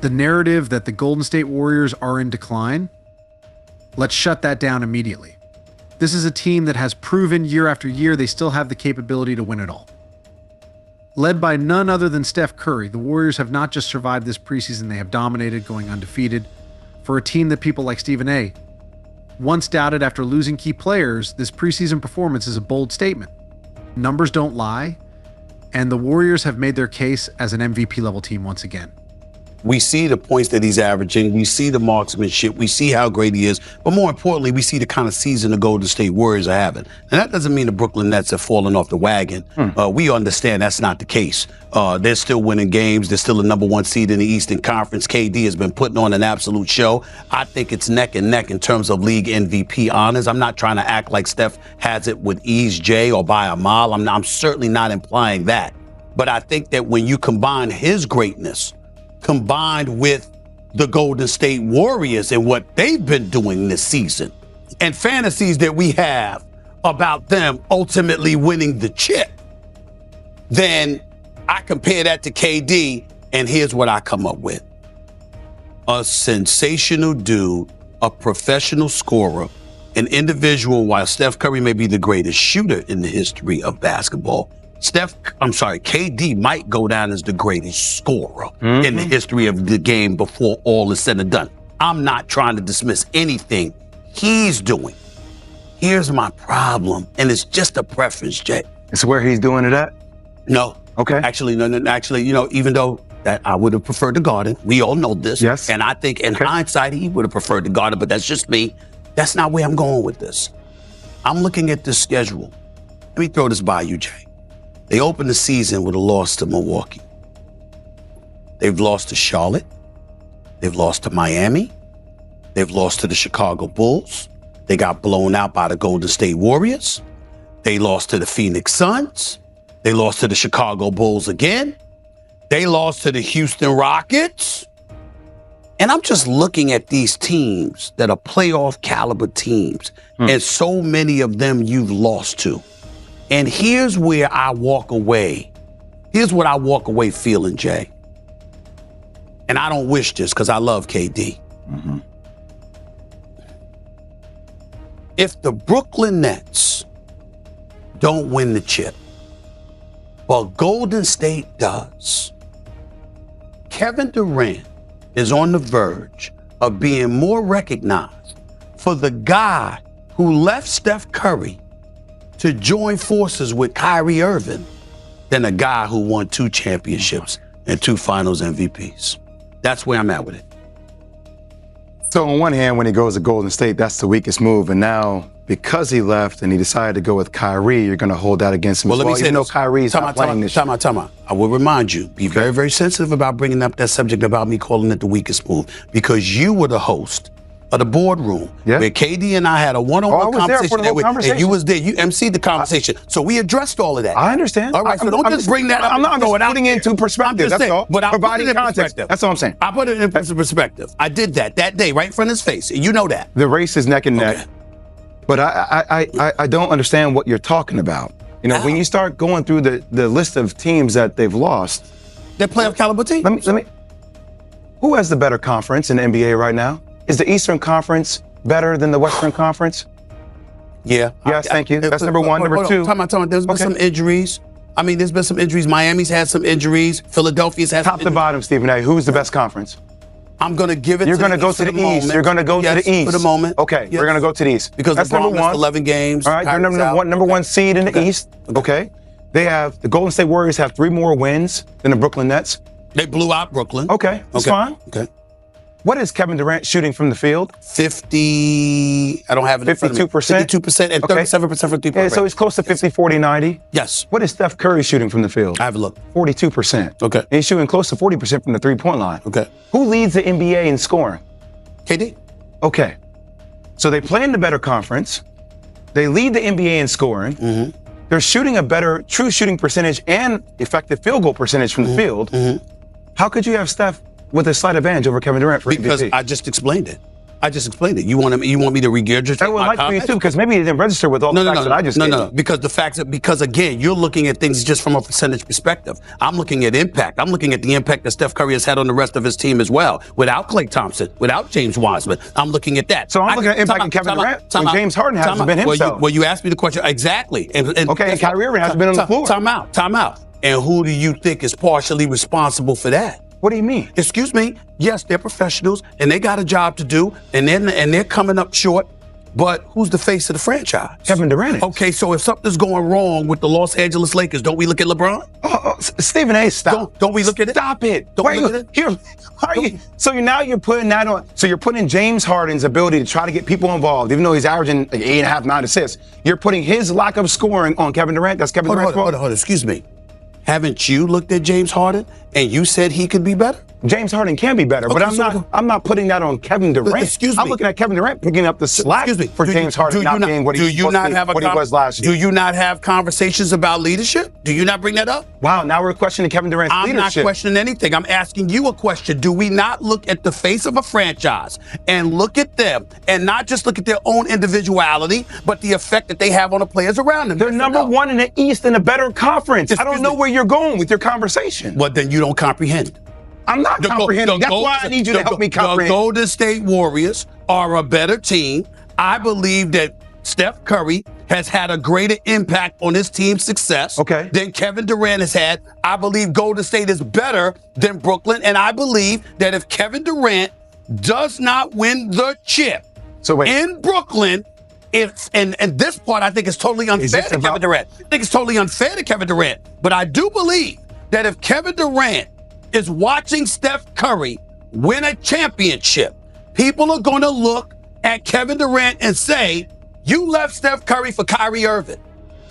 the narrative that the Golden State Warriors are in decline, let's shut that down immediately. This is a team that has proven year after year they still have the capability to win it all. Led by none other than Steph Curry, the Warriors have not just survived this preseason, they have dominated, going undefeated. For a team that people like Stephen A. once doubted after losing key players, this preseason performance is a bold statement. Numbers don't lie, and the Warriors have made their case as an MVP level team once again. We see the points that he's averaging. We see the marksmanship. We see how great he is. But more importantly, we see the kind of season the Golden State Warriors are having. And that doesn't mean the Brooklyn Nets have fallen off the wagon. We understand that's not the case. They're still winning games. They're still the number one seed in the Eastern Conference. KD has been putting on an absolute show. I think it's neck and neck in terms of league MVP honors. I'm not trying to act like Steph has it with ease, Jay, or by a mile. I'm certainly not implying that. But I think that when you combine his greatness combined with the Golden State Warriors and what they've been doing this season and fantasies that we have about them ultimately winning the chip, then I compare that to KD, and here's what I come up with. A sensational dude, a professional scorer, an individual, while Steph Curry may be the greatest shooter in the history of basketball, KD might go down as the greatest scorer in the history of the game before all is said and done. I'm not trying to dismiss anything he's doing. Here's my problem, and it's just a preference, Jay. It's where he's doing it at? No. Okay. Actually, even though that I would have preferred the Garden, we all know this. Yes. And I think in hindsight, he would have preferred the Garden, but that's just me. That's not where I'm going with this. I'm looking at this schedule. Let me throw this by you, Jay. They opened the season with a loss to Milwaukee. They've lost to Charlotte. They've lost to Miami. They've lost to the Chicago Bulls. They got blown out by the Golden State Warriors. They lost to the Phoenix Suns. They lost to the Chicago Bulls again. They lost to the Houston Rockets. And I'm just looking at these teams that are playoff caliber teams, and so many of them you've lost to. And here's where I walk away. Here's what I walk away feeling, Jay. And I don't wish this because I love KD. If the Brooklyn Nets don't win the chip, but Golden State does, Kevin Durant is on the verge of being more recognized for the guy who left Steph Curry to join forces with Kyrie Irving than a guy who won 2 championships and 2 finals MVPs. That's where I'm at with it. So on one hand, when he goes to Golden State, that's the weakest move. And now, because he left and he decided to go with Kyrie, you're going to hold that against him. Well, let me say even though Kyrie's not playing this year. Time out. I will remind you, be very, very sensitive about bringing up that subject about me calling it the weakest move, because you were the host of the boardroom where KD and I had a one-on-one conversation. And you was there. You emceed the conversation. So we addressed all of that. I understand. All right, so don't just bring that up. I'm not going putting into perspective. That's all. But providing context. That's all I'm saying. I put it in perspective. I did that day right in front of his face. And you know that. The race is neck and neck. But I don't understand what you're talking about. You know, when you start going through the list of teams that they've lost. They're playoff caliber team. Let me. Who has the better conference in the NBA right now? Is the Eastern Conference better than the Western Conference? Yeah. Yes, thank you. That's number one. Number two. Time out. There's been some injuries. I mean, there's been some injuries. Miami's had some injuries. Philadelphia's had some injuries. Top to bottom, Stephen A. Who's the best conference? I'm going to give it You're to going to go to the East. You're going to go to the East. For the moment. Okay, we're going to go to the East. Because that's LeBron number one. missed 11 games. All right, they're number one seed in the East. Okay. They have, the Golden State Warriors have 3 more wins than the Brooklyn Nets. They blew out Brooklyn. Okay, that's fine. Okay. What is Kevin Durant shooting from the field? 50, I don't have it in front of me. 52%? 52% and 37% from 3-point range. So he's close to 50, 40, 90? Yes. What is Steph Curry shooting from the field? I have a look. 42%. Okay. And he's shooting close to 40% from the 3-point line. Okay. Who leads the NBA in scoring? KD. Okay. So they play in the better conference. They lead the NBA in scoring. They're shooting a better true shooting percentage and effective field goal percentage from the field. How could you have Steph with a slight advantage over Kevin Durant for MVP? Because I just explained it. I just explained it. You want me to regurgitate That would my like for you comments? too, because maybe it didn't register with all the facts that I just gave. No. Because again, you're looking at things just from a percentage perspective. I'm looking at impact. I'm looking at the impact that Steph Curry has had on the rest of his team as well. Without Klay Thompson, without James Wiseman, I'm looking at that. So I'm looking at impact in Kevin Durant when James Harden hasn't been himself. Well, you asked me the question exactly. And Kyrie Irving hasn't been on the floor. Time out. And who do you think is partially responsible for that? What do you mean? Excuse me. Yes, they're professionals and they got a job to do, and they're coming up short. But who's the face of the franchise? Kevin Durant. Okay, so if something's going wrong with the Los Angeles Lakers, don't we look at LeBron? Stephen A. Stop. Don't we look at it? Stop it. Don't we look at it? Here. So you're putting that on. So you're putting James Harden's ability to try to get people involved, even though he's averaging like 8.5, 9 assists. You're putting his lack of scoring on Kevin Durant. That's Kevin Durant's fault. Hold on. Excuse me. Haven't you looked at James Harden and you said he could be better? James Harden can be better, but I'm not putting that on Kevin Durant. Excuse me. I'm looking at Kevin Durant picking up the slack for James Harden not being what he was last year. Do you not have conversations about leadership? Do you not bring that up? Wow, now we're questioning Kevin Durant's leadership. I'm not questioning anything. I'm asking you a question. Do we not look at the face of a franchise and look at them and not just look at their own individuality, but the effect that they have on the players around them? They're number one in the East in a better conference. I don't know where you're going with your conversation. Well, then you don't comprehend. I'm not comprehending. That's why I need you to help me comprehend. The Golden State Warriors are a better team. I believe that Steph Curry has had a greater impact on his team's success than Kevin Durant has had. I believe Golden State is better than Brooklyn, and I believe that if Kevin Durant does not win the chip in Brooklyn, and this part I think is totally unfair to Kevin Durant. I think it's totally unfair to Kevin Durant. But I do believe that if Kevin Durant is watching Steph Curry win a championship, people are going to look at Kevin Durant and say, you left Steph Curry for Kyrie Irving.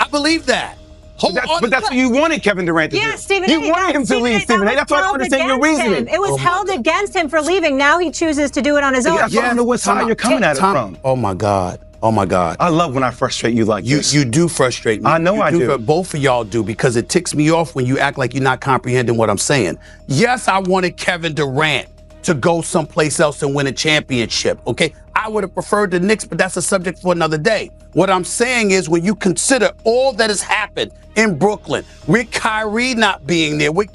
I believe that. But that's what you wanted Kevin Durant to do. Yeah, Stephen You wanted him to leave, Stephen A. That's why I don't understand your reasoning. It was held against him for leaving. Now he chooses to do it on his own. I don't know what side you're coming at it from. Oh, my God. I love when I frustrate you like this. You do frustrate me. I know I do. Both of y'all do, because it ticks me off when you act like you're not comprehending what I'm saying. Yes, I wanted Kevin Durant to go someplace else and win a championship, okay? I would have preferred the Knicks, but that's a subject for another day. What I'm saying is, when you consider all that has happened in Brooklyn, with Kyrie not being there, with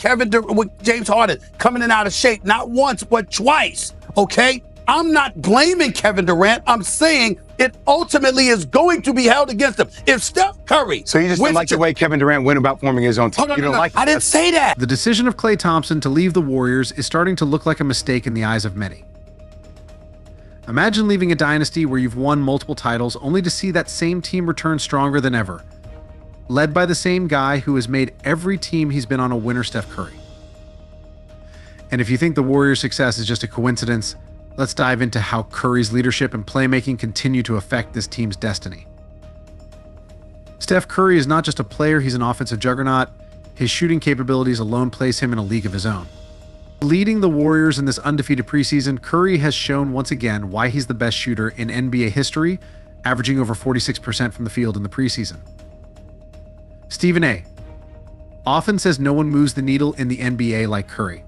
James Harden coming in out of shape, not once, but twice, okay? I'm not blaming Kevin Durant. I'm saying it ultimately is going to be held against him. If Steph Curry... So you just don't like the way Kevin Durant went about forming his own team? I didn't say that. The decision of Klay Thompson to leave the Warriors is starting to look like a mistake in the eyes of many. Imagine leaving a dynasty where you've won multiple titles only to see that same team return stronger than ever, led by the same guy who has made every team he's been on a winner, Steph Curry. And if you think the Warriors' success is just a coincidence, let's dive into how Curry's leadership and playmaking continue to affect this team's destiny. Steph Curry is not just a player, he's an offensive juggernaut. His shooting capabilities alone place him in a league of his own. Leading the Warriors in this undefeated preseason, Curry has shown once again why he's the best shooter in NBA history, averaging over 46% from the field in the preseason. Stephen A. often says no one moves the needle in the NBA like Curry,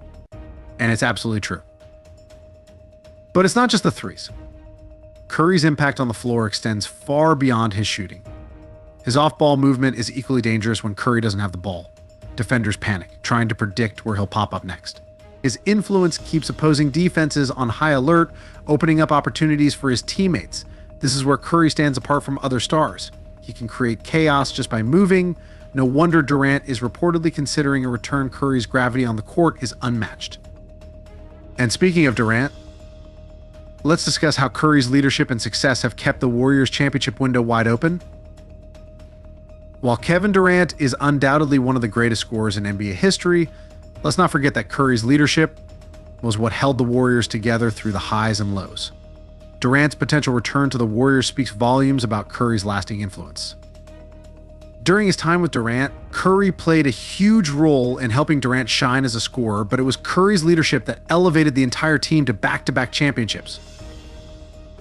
and it's absolutely true. But it's not just the threes. Curry's impact on the floor extends far beyond his shooting. His off-ball movement is equally dangerous when Curry doesn't have the ball. Defenders panic, trying to predict where he'll pop up next. His influence keeps opposing defenses on high alert, opening up opportunities for his teammates. This is where Curry stands apart from other stars. He can create chaos just by moving. No wonder Durant is reportedly considering a return. Curry's gravity on the court is unmatched. And speaking of Durant, let's discuss how Curry's leadership and success have kept the Warriors' championship window wide open. While Kevin Durant is undoubtedly one of the greatest scorers in NBA history, let's not forget that Curry's leadership was what held the Warriors together through the highs and lows. Durant's potential return to the Warriors speaks volumes about Curry's lasting influence. During his time with Durant, Curry played a huge role in helping Durant shine as a scorer, but it was Curry's leadership that elevated the entire team to back-to-back championships.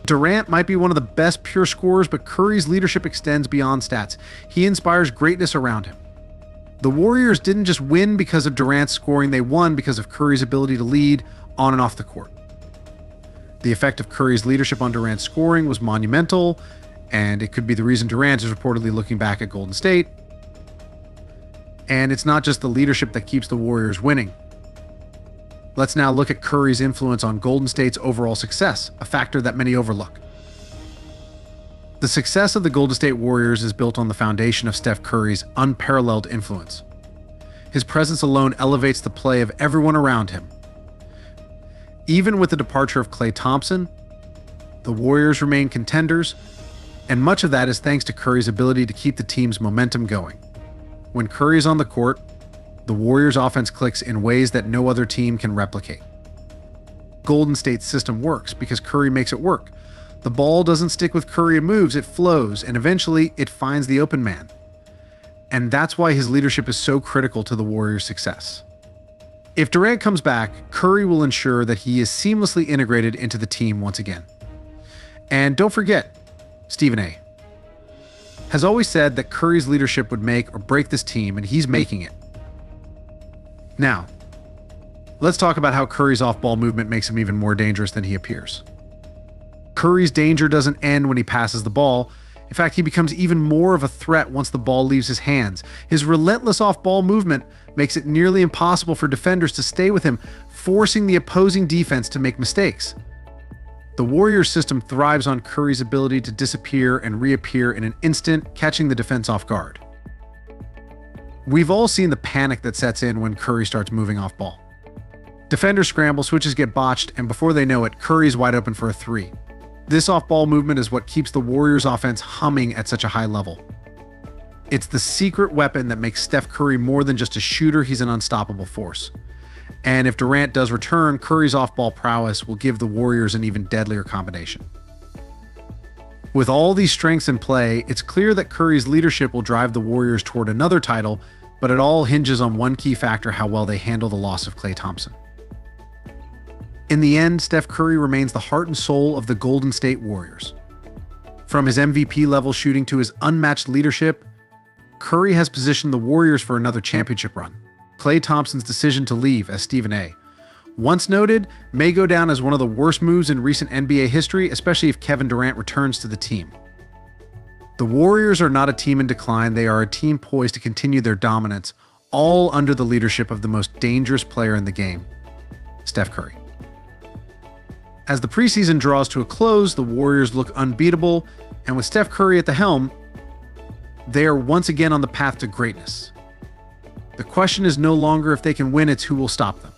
Durant might be one of the best pure scorers, but Curry's leadership extends beyond stats. He inspires greatness around him. The Warriors didn't just win because of Durant's scoring, they won because of Curry's ability to lead on and off the court. The effect of Curry's leadership on Durant's scoring was monumental, and it could be the reason Durant is reportedly looking back at Golden State. And it's not just the leadership that keeps the Warriors winning. Let's now look at Curry's influence on Golden State's overall success, a factor that many overlook. The success of the Golden State Warriors is built on the foundation of Steph Curry's unparalleled influence. His presence alone elevates the play of everyone around him. Even with the departure of Klay Thompson, the Warriors remain contenders, and much of that is thanks to Curry's ability to keep the team's momentum going. When Curry is on the court, the Warriors' offense clicks in ways that no other team can replicate. Golden State's system works because Curry makes it work. The ball doesn't stick with Curry and moves, it flows, and eventually it finds the open man. And that's why his leadership is so critical to the Warriors' success. If Durant comes back, Curry will ensure that he is seamlessly integrated into the team once again. And don't forget, Stephen A. has always said that Curry's leadership would make or break this team, and he's making it. Now, let's talk about how Curry's off-ball movement makes him even more dangerous than he appears. Curry's danger doesn't end when he passes the ball. In fact, he becomes even more of a threat once the ball leaves his hands. His relentless off-ball movement makes it nearly impossible for defenders to stay with him, forcing the opposing defense to make mistakes. The Warriors system thrives on Curry's ability to disappear and reappear in an instant, catching the defense off guard. We've all seen the panic that sets in when Curry starts moving off ball. Defenders scramble, switches get botched, and before they know it, Curry's wide open for a three. This off-ball movement is what keeps the Warriors' offense humming at such a high level. It's the secret weapon that makes Steph Curry more than just a shooter, he's an unstoppable force. And if Durant does return, Curry's off-ball prowess will give the Warriors an even deadlier combination. With all these strengths in play, it's clear that Curry's leadership will drive the Warriors toward another title, but it all hinges on one key factor: how well they handle the loss of Klay Thompson. In the end, Steph Curry remains the heart and soul of the Golden State Warriors. From his MVP-level shooting to his unmatched leadership, Curry has positioned the Warriors for another championship run. Klay Thompson's decision to leave, as Stephen A. once noted, may go down as one of the worst moves in recent NBA history, especially if Kevin Durant returns to the team. The Warriors are not a team in decline, they are a team poised to continue their dominance, all under the leadership of the most dangerous player in the game, Steph Curry. As the preseason draws to a close, the Warriors look unbeatable, and with Steph Curry at the helm, they are once again on the path to greatness. The question is no longer if they can win, it's who will stop them.